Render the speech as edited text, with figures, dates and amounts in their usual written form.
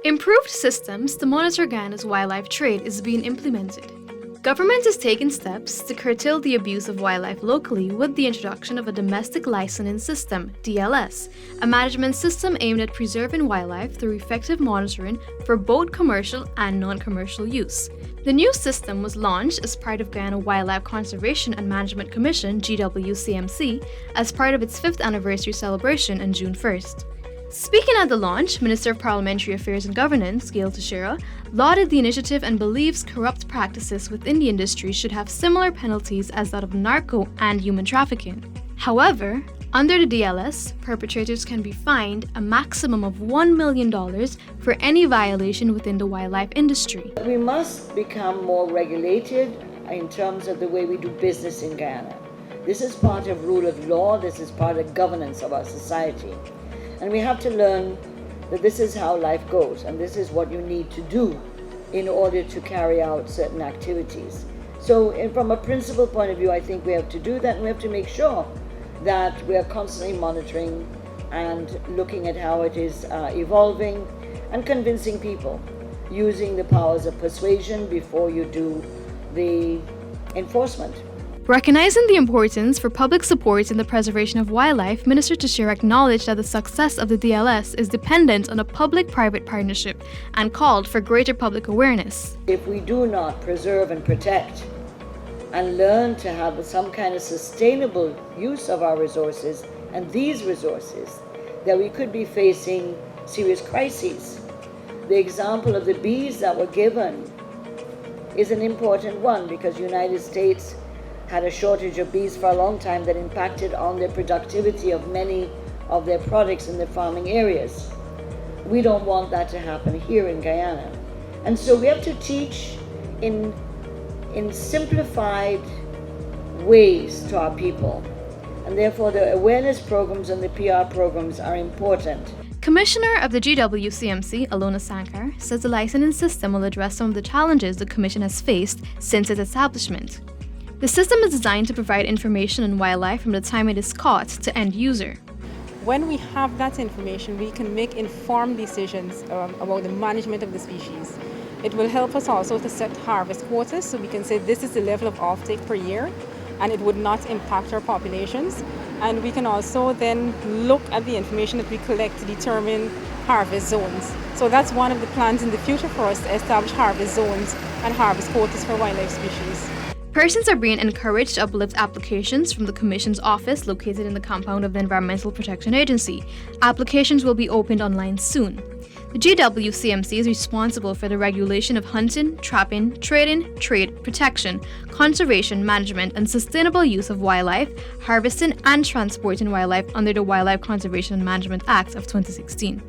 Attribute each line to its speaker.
Speaker 1: Improved systems to monitor Ghana's wildlife trade is being implemented. Government is taking steps to curtail the abuse of wildlife locally with the introduction of a domestic licensing system, DLS, a management system aimed at preserving wildlife through effective monitoring for both commercial and non-commercial use. The new system was launched as part of Ghana Wildlife Conservation and Management Commission (GWCMC) as part of its 5th anniversary celebration on June 1st. Speaking at the launch, Minister of Parliamentary Affairs and Governance, Gail Teixeira, lauded the initiative and believes corrupt practices within the industry should have similar penalties as that of narco and human trafficking. However, under the DLS, perpetrators can be fined a maximum of $1 million for any violation within the wildlife industry.
Speaker 2: We must become more regulated in terms of the way we do business in Ghana. This is part of rule of law, this is part of governance of our society. And we have to learn that this is how life goes, and this is what you need to do in order to carry out certain activities. So from a principle point of view, I think we have to do that, and we have to make sure that we are constantly monitoring and looking at how it is evolving and convincing people, using the powers of persuasion before you do the enforcement.
Speaker 1: Recognizing the importance for public support in the preservation of wildlife, Minister Teixeira acknowledged that the success of the DLS is dependent on a public-private partnership and called for greater public awareness.
Speaker 2: If we do not preserve and protect and learn to have some kind of sustainable use of our resources and these resources, then we could be facing serious crises. The example of the bees that were given is an important one because the United States had a shortage of bees for a long time that impacted on the productivity of many of their products in the farming areas. We don't want that to happen here in Guyana. And so we have to teach in simplified ways to our people. And therefore the awareness programs and the PR programs are important.
Speaker 1: Commissioner of the GWCMC, Alona Sankar, says the licensing system will address some of the challenges the Commission has faced since its establishment. The system is designed to provide information on wildlife from the time it is caught to end user.
Speaker 3: When we have that information, we can make informed decisions about the management of the species. It will help us also to set harvest quotas, so we can say this is the level of offtake per year, and it would not impact our populations. And we can also then look at the information that we collect to determine harvest zones. So that's one of the plans in the future for us, to establish harvest zones and harvest quotas for wildlife species.
Speaker 1: Persons are being encouraged to uplift applications from the Commission's office located in the compound of the Environmental Protection Agency. Applications will be opened online soon. The GWCMC is responsible for the regulation of hunting, trapping, trading, trade, protection, conservation, management, and sustainable use of wildlife, harvesting and transporting wildlife under the Wildlife Conservation and Management Act of 2016.